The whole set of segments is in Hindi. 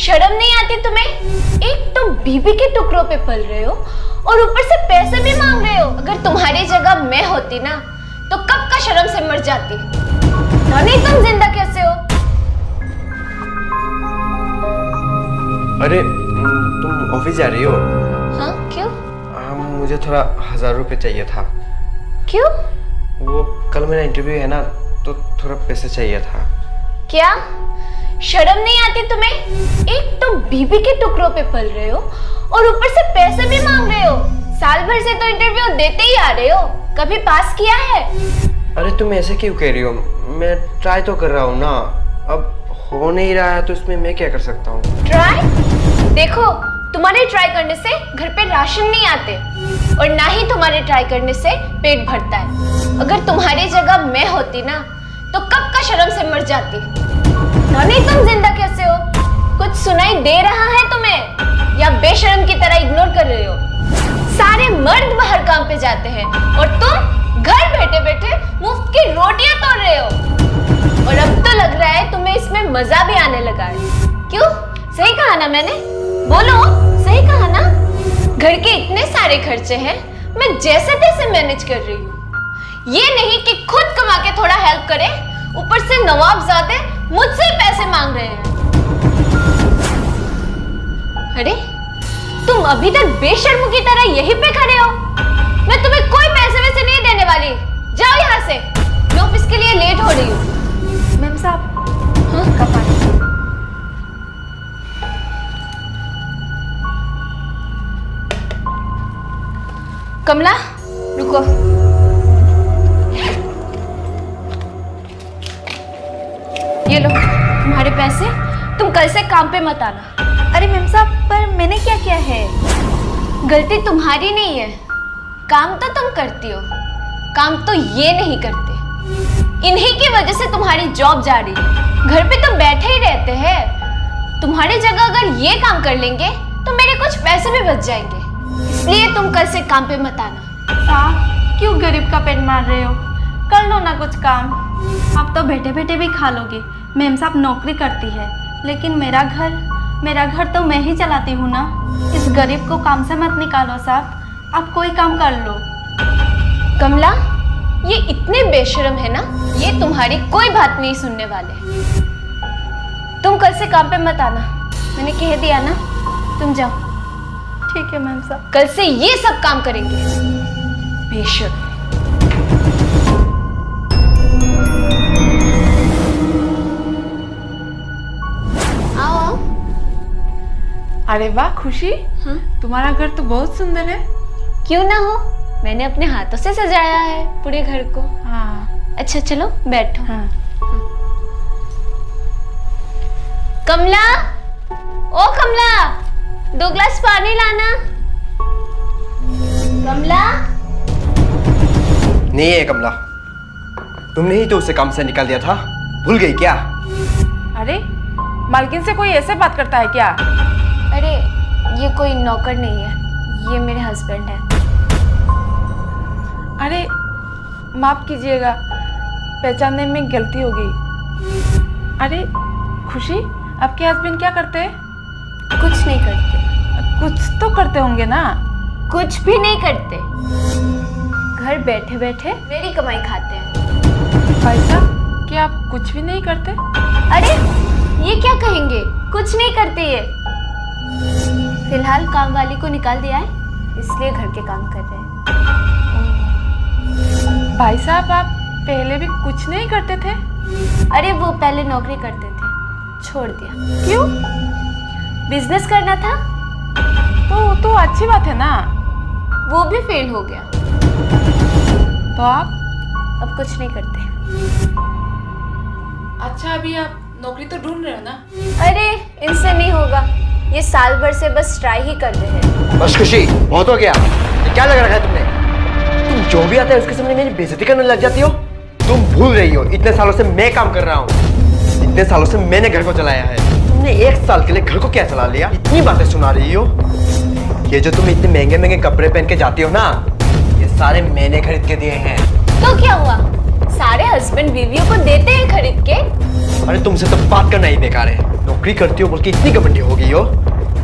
शर्म नहीं आती तुम्हें? एक तो बीबी के टुकड़ों पे पल रहे हो और ऊपर से पैसे भी मांग रहे हो। अगर तुम्हारी जगह मैं होती ना तो कब का शर्म से मर जाती। नहीं तुम जिंदा कैसे हो? अरे तुम ऑफिस जा रही हो? हाँ क्यों? मुझे थोड़ा 1000 रुपये चाहिए था। क्यों? वो कल मेरा इंटरव्यू है ना, तो थोड़ा पैसे चाहिए था। क्या शर्म नहीं आती तुम्हें? एक तो बीबी के टुकड़ों पे पल रहे हो और ऊपर से पैसे भी मांग रहे हो। साल भर से तो इंटरव्यू देते ही आ रहे हो, कभी पास किया है? अरे तुम ऐसे क्यों कह रही हो? मैं ट्राई तो कर रहा हूँ ना। अब हो नहीं रहा है तो इसमें मैं क्या कर सकता हूँ? ट्राई? देखो तुम्हारे ट्राई करने से घर पे राशन नहीं आते और ना ही तुम्हारे ट्राई करने से पेट भरता है। अगर तुम्हारी जगह मैं होती ना तो कब का शर्म से मर जाती। नहीं तुम जिंदा कैसे हो? कुछ सुनाई दे रहा है तुम्हें या बेशर्म की तरह इग्नोर कर रहे हो? सारे मर्द बाहर काम पे जाते हैं और तुम घर बैठे बैठे मुफ्त की रोटियां तोड़ रहे हो। और अब तो लग रहा है तुम्हें इसमें मजा भी आने लगा है। क्यों? सही कहा ना मैंने? बोलो सही कहा ना? घर के इतने सारे खर्चे हैं, मैं जैसे तैसे मैनेज कर रही हूँ। ये नहीं कि खुद कमा के थोड़ा हेल्प करे, ऊपर से नवाबजादे मुझसे पैसे मांग रहे हैं। अरे तुम अभी तक बेशर्मों की तरह यहीं पे खड़े हो। मैं तुम्हें कोई पैसे वैसे नहीं देने वाली। जाओ यहाँ से, मैं ऑफिस के लिए लेट हो रही हूँ। मैम साहब, हाँ कब आए? कमला रुको। ये लो तुम्हारे पैसे, तुम कल से काम पे मत आना। अरे मैम साहब, पर मैंने क्या किया है? गलती तुम्हारी नहीं है, काम तो तुम करती हो, काम तो ये नहीं करते। इन्हीं की वजह से तुम्हारी जॉब जा रही है। घर पे तो बैठे ही रहते हैं। तुम्हारी जगह अगर ये काम कर लेंगे तो मेरे कुछ पैसे भी बच जाएंगे। इसलिए तुम कल से काम पे मत आना। साहब, क्यों गरीब का पेट मार रहे हो? कर लो ना कुछ काम। आप तो बैठे बैठे भी खा लोगे। मैम साहब नौकरी करती है, लेकिन मेरा घर तो मैं ही चलाती हूँ ना। इस गरीब को काम से मत निकालो साहब, आप कोई काम कर लो। कमला, ये इतने बेशर्म है ना, ये तुम्हारी कोई बात नहीं सुनने वाले। तुम कल से काम पे मत आना, मैंने कह दिया ना। तुम जाओ। ठीक है मैम साहब। कल से ये सब काम करेंगे। बेशर्म। आओ। अरे वाह खुशी, हाँ? तुम्हारा घर तो बहुत सुंदर है। क्यों ना हो, मैंने अपने हाथों से सजाया है पूरे घर को। हाँ। अच्छा चलो बैठो। हाँ। कमला, ओ कमला, 2 ग्लास पानी लाना। कमला। नहीं है कमला, तुमने ही तो उसे काम से निकाल दिया था, भूल गई क्या? अरे मालकिन से कोई ऐसे बात करता है क्या? अरे ये कोई नौकर नहीं है, ये मेरे हस्बैंड है। अरे माफ कीजिएगा, पहचानने में गलती हो गई। अरे खुशी, आपके हस्बैंड क्या करते हैं? कुछ नहीं करते। कुछ तो करते होंगे ना? कुछ भी नहीं करते, घर बैठे बैठे मेरी कमाई खाते हैं। भाई साहब, क्या आप कुछ भी नहीं करते? अरे ये क्या कहेंगे, कुछ नहीं करते ये। फिलहाल काम वाली को निकाल दिया है, इसलिए घर के काम कर रहे हैं। भाई साहब, आप पहले भी कुछ नहीं करते थे? अरे वो पहले नौकरी करते थे, छोड़ दिया। क्यों? बिजनेस करना था। तो अच्छी बात है ना। वो भी फेल हो गया। तो आप अब कुछ नहीं करते। अच्छा, अभी आप नौकरी तो ढूंढ रहे हो ना? अरे इनसे नहीं होगा, ये साल भर से बस ट्राई ही कर रहे हैं। बस खुशी, बहुत हो गया। ये क्या लग रखा है तुमने? तुम जो भी आता है उसके सामने मेरी बेइज्जती करने लग जाती हो। तुम भूल रही हो, इतने सालों से मैं काम कर रहा हूँ, इतने सालों से मैंने घर को चलाया है। तुमने 1 साल के लिए घर को क्या चला लिया? इतनी बातें सुना रही हो। ये जो तुम इतने महंगे महंगे कपड़े पहन के जाती हो ना, ये सारे मैंने खरीद के दिए हैं। तो क्या हुआ, सारे हस्बैंड बीवियों को देते हैं खरीद के। अरे तुमसे तो बात करना ही बेकार है। नौकरी करती हो बोल के इतनी घमंडी हो गई हो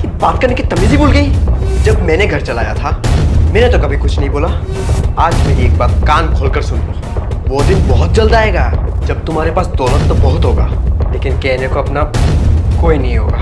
कि बात करने की तमीज ही भूल गई। जब मैंने घर चलाया था मैंने तो कभी कुछ नहीं बोला। आज मेरी एक बात कान खोलकर सुन लो, वो दिन बहुत जल्द आएगा जब तुम्हारे पास दौलत तो बहुत होगा लेकिन कहने को अपना कोई नहीं होगा।